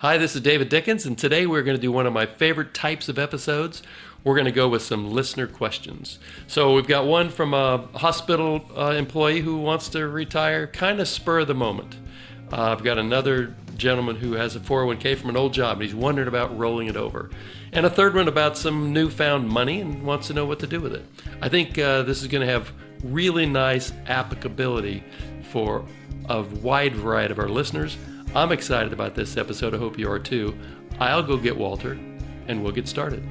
Hi, this is David Dickens, and today we're going to do one of my favorite types of episodes. We're going to go with some listener questions. So we've got one from a hospital employee who wants to retire, kind of spur of the moment. I've got another gentleman who has a 401k from an old job, and he's wondering about rolling it over. And a third one about some newfound money and wants to know what to do with it. I think this is going to have really nice applicability for a wide variety of our listeners. I'm excited about this episode. I hope you are too. I'll go get Walter, and we'll get started.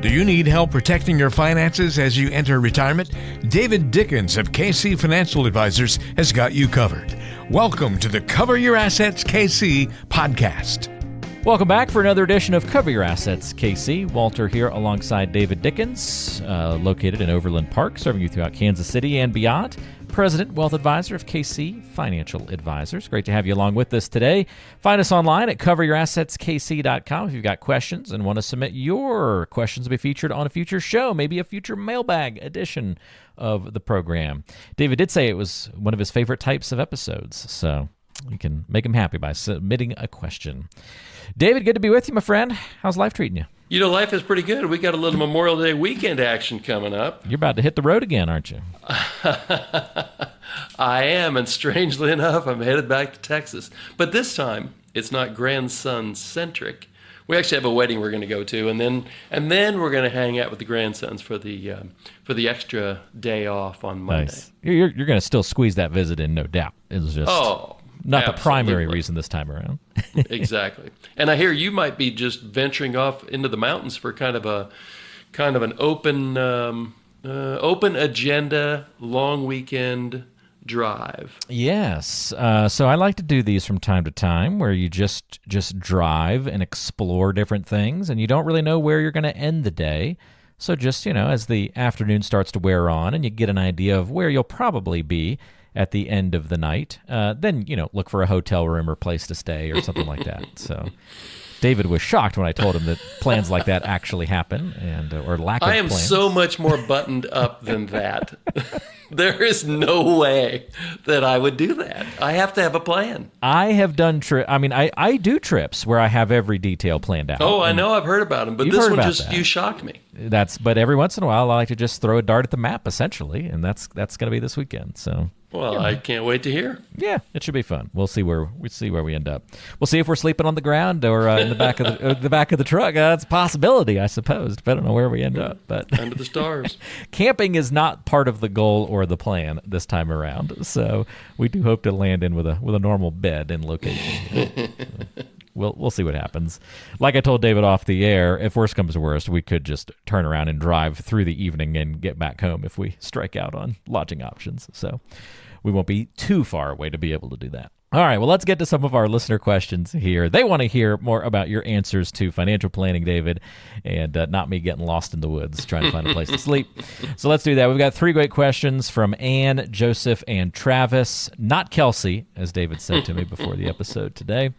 Do you need help protecting your finances as you enter retirement? David Dickens of KC Financial Advisors has got you covered. Welcome to the Cover Your Assets KC podcast. Welcome back for another edition of Cover Your Assets KC. Walter here alongside David Dickens, located in Overland Park, serving you throughout Kansas City and beyond. President, Wealth Advisor of KC Financial Advisors. Great to have you along with us today. Find us online at coveryourassetskc.com if you've got questions and want to submit your questions to be featured on a future show, maybe a future mailbag edition of the program. David did say it was one of his favorite types of episodes, so you can make him happy by submitting a question. David, good to be with you, my friend. How's life treating you? You know, life is pretty good. We got a little Memorial Day weekend action coming up. You're about to hit the road again, aren't you? I am, and strangely enough, I'm headed back to Texas. But this time, it's not grandson-centric. We actually have a wedding we're going to go to, and then we're going to hang out with the grandsons for the extra day off on Monday. Nice. You're going to still squeeze that visit in, no doubt. It was just not absolutely. The primary reason this time around. Exactly. And I hear you might be just venturing off into the mountains for kind of an open agenda, long weekend drive. Yes. So I like to do these from time to time where you just drive and explore different things, and you don't really know where you're going to end the day. So just, as the afternoon starts to wear on and you get an idea of where you'll probably be at the end of the night, then, look for a hotel room or place to stay or something like that. So David was shocked when I told him that plans like that actually happen, or lack of plans. I am so much more buttoned up than that. There is no way that I would do that. I have to have a plan. I have done I do trips where I have every detail planned out. Oh, I know. I've heard about them, but this one you shocked me. But every once in a while, I like to just throw a dart at the map, essentially, and that's going to be this weekend. So. Well, I can't wait to hear. Yeah, it should be fun. We'll see where we end up. We'll see if we're sleeping on the ground or in the back of the back of the truck. That's a possibility, I suppose, depending on where we end up. But under the stars. Camping is not part of the goal or the plan this time around. So we do hope to land in with a normal bed and location. We'll see what happens. Like I told David off the air, if worse comes to worst, we could just turn around and drive through the evening and get back home if we strike out on lodging options. So we won't be too far away to be able to do that. All right, well, let's get to some of our listener questions here. They want to hear more about your answers to financial planning, David, and not me getting lost in the woods trying to find a place to sleep. So let's do that. We've got 3 great questions from Ann, Joseph, and Travis. Not Kelsey, as David said to me before the episode today.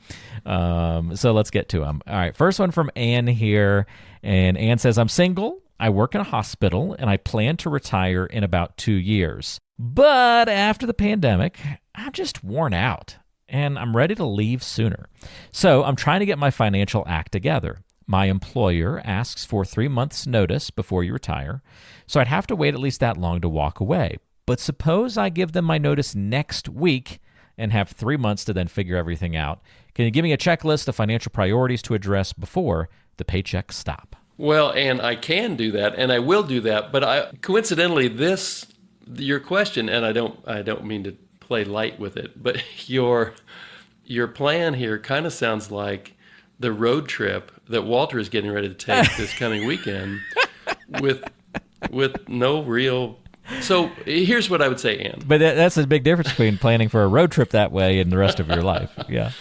So let's get to them. All right, first one from Ann here. And Ann says, I'm single, I work in a hospital, and I plan to retire in about 2 years. But after the pandemic, I'm just worn out, and I'm ready to leave sooner. So I'm trying to get my financial act together. My employer asks for 3 months' notice before you retire, so I'd have to wait at least that long to walk away. But suppose I give them my notice next week and have 3 months to then figure everything out. Can you give me a checklist of financial priorities to address before the paychecks stop? Well, and I can do that, and I will do that. But coincidentally, your question, and I don't mean to play light with it, but your plan here kind of sounds like the road trip that Walter is getting ready to take this coming weekend with no real. So here's what I would say, Ann. But that's a big difference between planning for a road trip that way and the rest of your life. Yeah,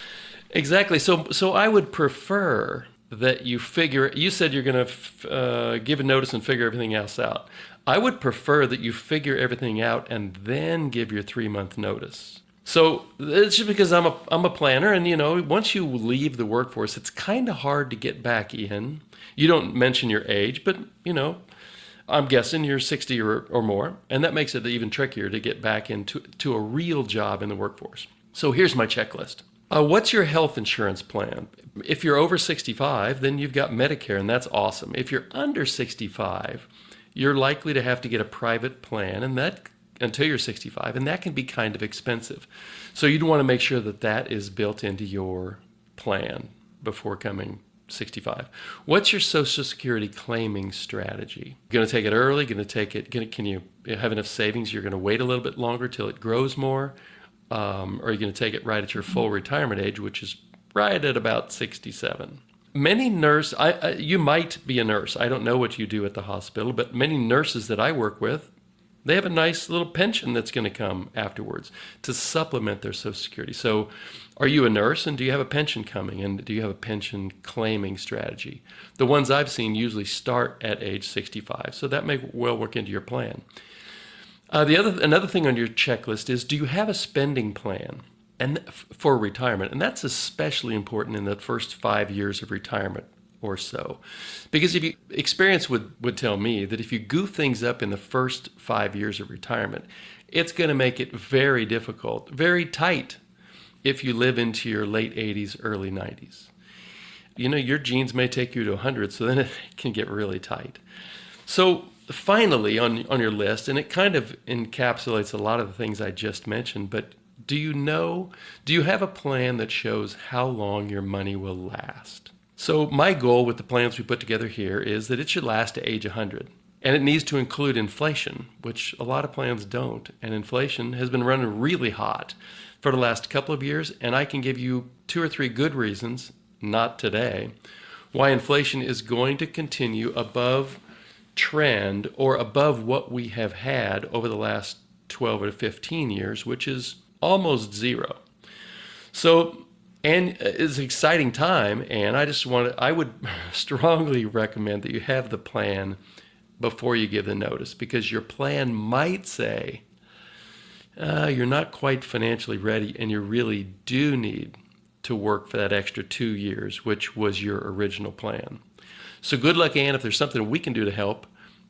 exactly. So I would prefer that you said you're going to give a notice and figure everything else out. I would prefer that you figure everything out and then give your 3-month notice. So it's just because I'm a planner, and once you leave the workforce, it's kind of hard to get back in. You don't mention your age, but I'm guessing you're 60 or more, and that makes it even trickier to get back into a real job in the workforce. So here's my checklist. What's your health insurance plan? If you're over 65, then you've got Medicare, and that's awesome. If you're under 65, you're likely to have to get a private plan, and that until you're 65, and that can be kind of expensive. So you'd want to make sure that that is built into your plan before coming 65. What's your Social Security claiming strategy? Going to take it early? Going to take it? Can you have enough savings? You're going to wait a little bit longer till it grows more? Or are you going to take it right at your full retirement age, which is right at about 67? Many nurses, you might be a nurse. I don't know what you do at the hospital, but many nurses that I work with, they have a nice little pension that's going to come afterwards to supplement their Social Security. So are you a nurse, and do you have a pension coming, and do you have a pension claiming strategy? The ones I've seen usually start at age 65, so that may well work into your plan. Another thing on your checklist is, do you have a spending plan and for retirement? And that's especially important in the first 5 years of retirement or so. Because if you experience would tell me that if you goof things up in the first 5 years of retirement, it's going to make it very difficult, very tight if you live into your late 80s, early 90s. You know, your genes may take you to 100, so then it can get really tight. So finally on your list, and it kind of encapsulates a lot of the things I just mentioned, but do you have a plan that shows how long your money will last? So my goal with the plans we put together here is that it should last to age 100. And it needs to include inflation, which a lot of plans don't. And inflation has been running really hot for the last couple of years, and I can give you 2 or 3 good reasons, not today, why inflation is going to continue above trend or above what we have had over the last 12 or 15 years, which is almost zero. So, and it's an exciting time, and I would strongly recommend that you have the plan before you give the notice, because your plan might say you're not quite financially ready and you really do need to work for that extra 2 years, which was your original plan. So good luck, Ann. If there's something we can do to help,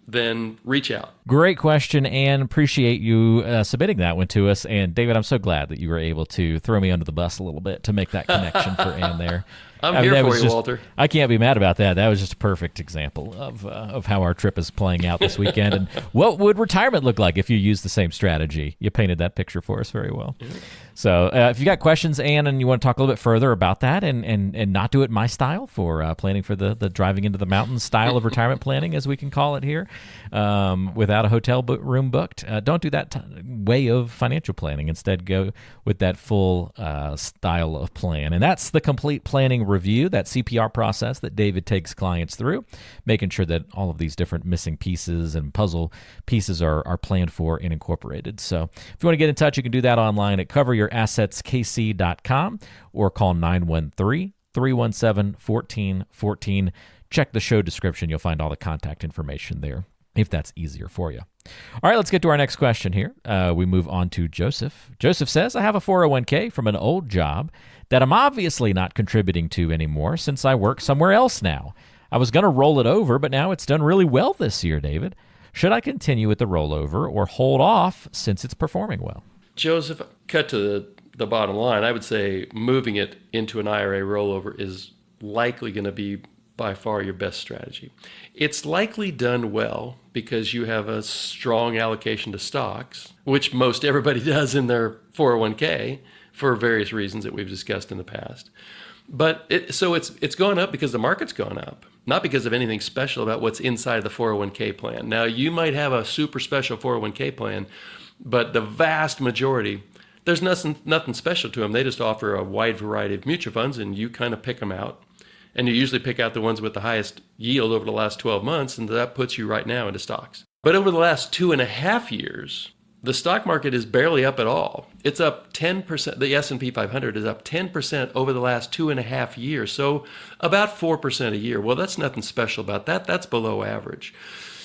then reach out. Great question, Ann. Appreciate you submitting that one to us. And David, I'm so glad that you were able to throw me under the bus a little bit to make that connection for Ann there. I'm here for you, Walter. I can't be mad about that. That was just a perfect example of how our trip is playing out this weekend. And what would retirement look like if you used the same strategy? You painted that picture for us very well. Mm-hmm. So if you got questions, Ann, and you want to talk a little bit further about that and not do it my style for planning for the driving into the mountains style of retirement planning, as we can call it here, without a hotel room booked, don't do that way of financial planning. Instead, go with that full style of plan. And that's the complete planning review, that CPR process that David takes clients through, making sure that all of these different missing pieces and puzzle pieces are planned for and incorporated. So if you want to get in touch, you can do that online at coveryourassetskc.com or call 913-317-1414. Check the show description. You'll find all the contact information there, if that's easier for you. All right, let's get to our next question here. We move on to Joseph. Joseph says, I have a 401k from an old job that I'm obviously not contributing to anymore since I work somewhere else now. I was going to roll it over, but now it's done really well this year, David. Should I continue with the rollover or hold off since it's performing well? Joseph, cut to the bottom line. I would say moving it into an IRA rollover is likely going to be by far your best strategy. It's likely done well because you have a strong allocation to stocks, which most everybody does in their 401k for various reasons that we've discussed in the past. But it's gone up because the market's gone up, not because of anything special about what's inside of the 401k plan. Now, you might have a super special 401k plan, but the vast majority, there's nothing special to them. They just offer a wide variety of mutual funds, and you kind of pick them out. And you usually pick out the ones with the highest yield over the last 12 months, and that puts you right now into stocks. But over the last 2.5 years, the stock market is barely up at all. It's up 10%. The S&P 500 is up 10% over the last 2.5 years, so about 4% a year. Well, that's nothing special about that. That's below average.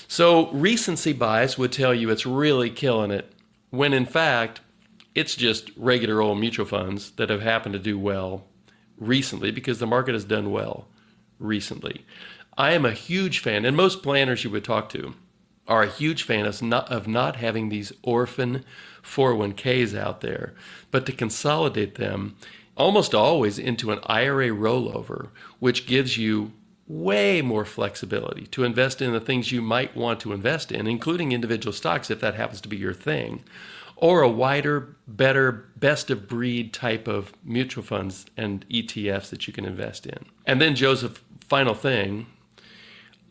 So recency bias would tell you it's really killing it, when in fact, it's just regular old mutual funds that have happened to do well recently because the market has done well recently. I am a huge fan, and most planners you would talk to are a huge fan of not having these orphan 401ks out there, but to consolidate them almost always into an IRA rollover, which gives you way more flexibility to invest in the things you might want to invest in, including individual stocks if that happens to be your thing, or a wider, better, best of breed type of mutual funds and ETFs that you can invest in. And then, Joseph, final thing,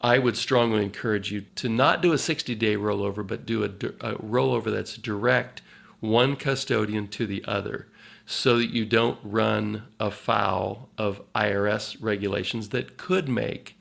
I would strongly encourage you to not do a 60-day rollover, but do a rollover that's direct, one custodian to the other, so that you don't run afoul of IRS regulations that could make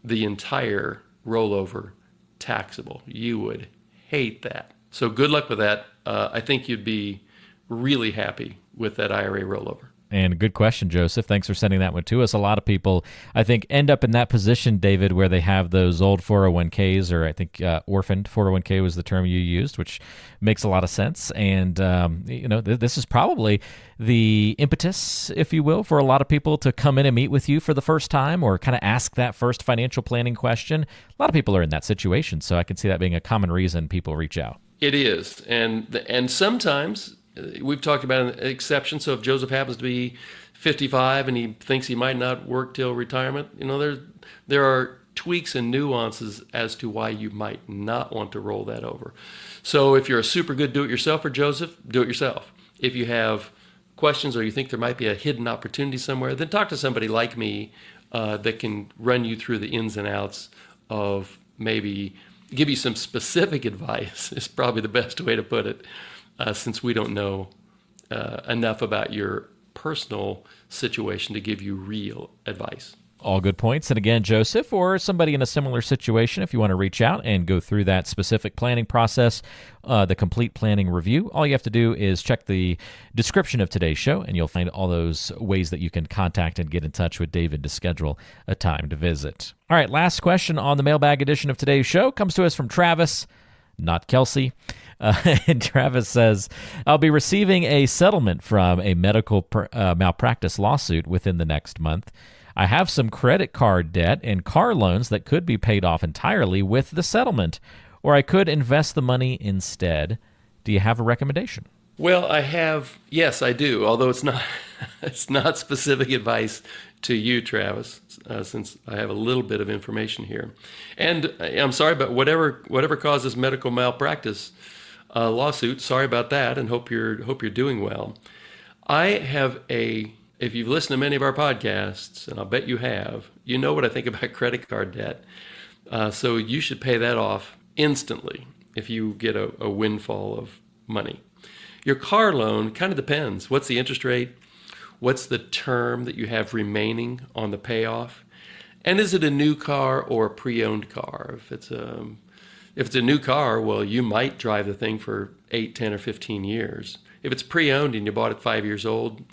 the entire rollover taxable. You would hate that. So good luck with that. I think you'd be really happy with that IRA rollover. And good question, Joseph. Thanks for sending that one to us. A lot of people, I think, end up in that position, David, where they have those old 401ks, or I think orphaned 401k was the term you used, which makes a lot of sense. And, this is probably the impetus, if you will, for a lot of people to come in and meet with you for the first time or kind of ask that first financial planning question. A lot of people are in that situation, so I can see that being a common reason people reach out. It is. And sometimes we've talked about an exception. So if Joseph happens to be 55 and he thinks he might not work till retirement, there are tweaks and nuances as to why you might not want to roll that over. So if you're a super good do-it-yourselfer, Joseph, do it yourself. If you have questions or you think there might be a hidden opportunity somewhere, then talk to somebody like me that can run you through the ins and outs of, maybe give you some specific advice is probably the best way to put it. Since we don't know enough about your personal situation to give you real advice. All good points. And again, Joseph, or somebody in a similar situation, if you want to reach out and go through that specific planning process, the complete planning review, all you have to do is check the description of today's show, and you'll find all those ways that you can contact and get in touch with David to schedule a time to visit. All right, last question on the mailbag edition of today's show comes to us from Travis, not Kelsey. And Travis says, I'll be receiving a settlement from a medical malpractice lawsuit within the next month. I have some credit card debt and car loans that could be paid off entirely with the settlement, or I could invest the money instead. Do you have a recommendation? Well, yes, I do, although it's not specific advice to you, Travis, since I have a little bit of information here. And I'm sorry, but whatever causes medical malpractice lawsuit, sorry about that, and hope you're doing well. If you've listened to many of our podcasts, and I'll bet you have, you know what I think about credit card debt. So you should pay that off instantly if you get a windfall of money. Your car loan kind of depends. What's the interest rate? What's the term that you have remaining on the payoff? And is it a new car or a pre-owned car? If it's a new car, well, you might drive the thing for 8, 10, or 15 years. If it's pre-owned and you bought it 5 years old,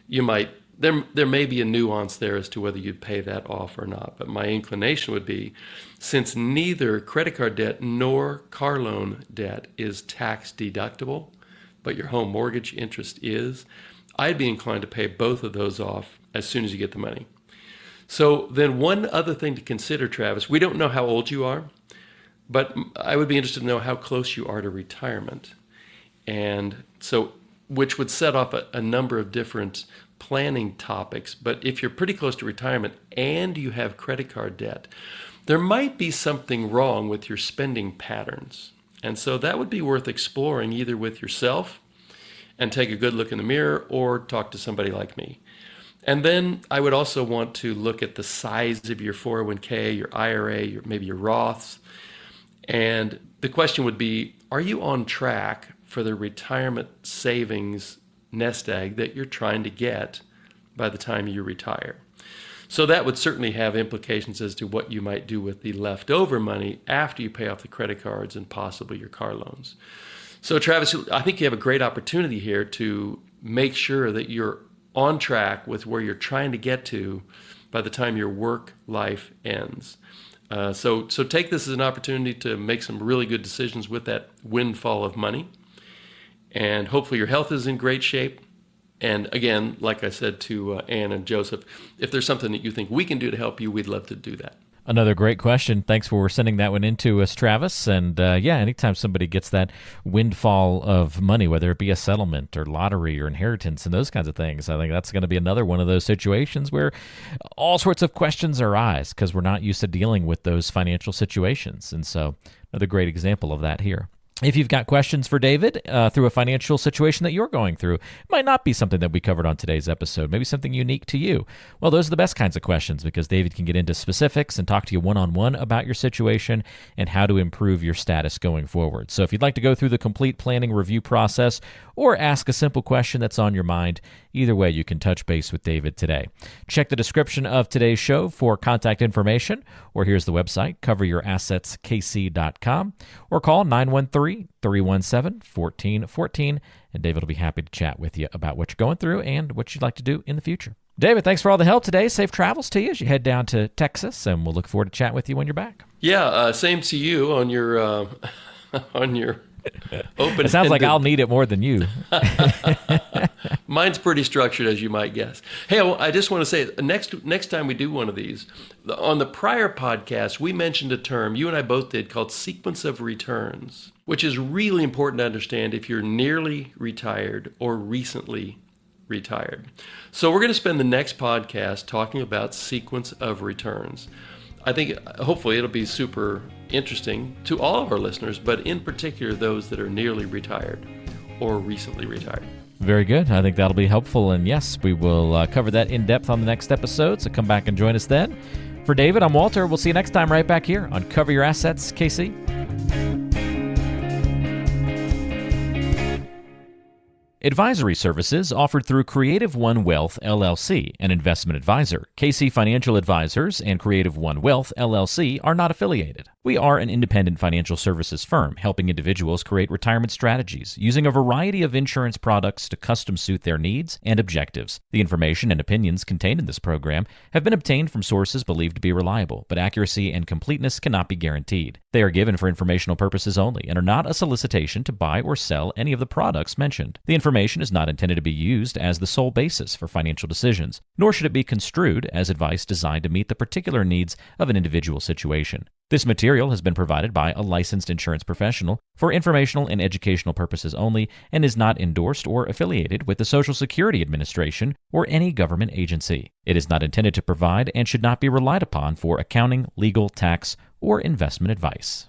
there may be a nuance there as to whether you'd pay that off or not. But my inclination would be, since neither credit card debt nor car loan debt is tax deductible, but your home mortgage interest is, I'd be inclined to pay both of those off as soon as you get the money. So then one other thing to consider, Travis, we don't know how old you are, but I would be interested to know how close you are to retirement. And so, which would set off a number of different planning topics. But if you're pretty close to retirement and you have credit card debt, there might be something wrong with your spending patterns. And so that would be worth exploring either with yourself and take a good look in the mirror, or talk to somebody like me. And then I would also want to look at the size of your 401k, your IRA, maybe your Roths. And the question would be, are you on track for the retirement savings nest egg that you're trying to get by the time you retire? So that would certainly have implications as to what you might do with the leftover money after you pay off the credit cards and possibly your car loans. So Travis, I think you have a great opportunity here to make sure that you're on track with where you're trying to get to by the time your work life ends. So take this as an opportunity to make some really good decisions with that windfall of money. And hopefully your health is in great shape. And again, like I said to Ann and Joseph, if there's something that you think we can do to help you, we'd love to do that. Another great question. Thanks for sending that one in to us, Travis. And anytime somebody gets that windfall of money, whether it be a settlement or lottery or inheritance and those kinds of things, I think that's going to be another one of those situations where all sorts of questions arise because we're not used to dealing with those financial situations. And so another great example of that here. If you've got questions for David through a financial situation that you're going through, it might not be something that we covered on today's episode, maybe something unique to you. Well, those are the best kinds of questions because David can get into specifics and talk to you one-on-one about your situation and how to improve your status going forward. So if you'd like to go through the complete planning review process or ask a simple question that's on your mind, either way, you can touch base with David today. Check the description of today's show for contact information, or here's the website, coveryourassetskc.com, or call 913-317-1414, and David will be happy to chat with you about what you're going through and what you'd like to do in the future. David, thanks for all the help today. Safe travels to you as you head down to Texas, and we'll look forward to chatting with you when you're back. Yeah, same to you on your on your open. It sounds like I'll need it more than you. Mine's pretty structured, as you might guess. Hey, I just want to say, next time we do one of these, on the prior podcast, we mentioned a term, you and I both did, called sequence of returns, which is really important to understand if you're nearly retired or recently retired. So we're going to spend the next podcast talking about sequence of returns. I think hopefully it'll be super interesting to all of our listeners, but in particular those that are nearly retired or recently retired. Very good. I think that'll be helpful. And yes, we will cover that in depth on the next episode. So come back and join us then. For David, I'm Walter. We'll see you next time right back here on Cover Your Assets, KC. Advisory services offered through Creative One Wealth, LLC, an investment advisor. KC Financial Advisors and Creative One Wealth, LLC are not affiliated. We are an independent financial services firm helping individuals create retirement strategies using a variety of insurance products to custom suit their needs and objectives. The information and opinions contained in this program have been obtained from sources believed to be reliable, but accuracy and completeness cannot be guaranteed. They are given for informational purposes only and are not a solicitation to buy or sell any of the products mentioned. The information is not intended to be used as the sole basis for financial decisions, nor should it be construed as advice designed to meet the particular needs of an individual situation. This material has been provided by a licensed insurance professional for informational and educational purposes only and is not endorsed or affiliated with the Social Security Administration or any government agency. It is not intended to provide and should not be relied upon for accounting, legal, tax, or investment advice.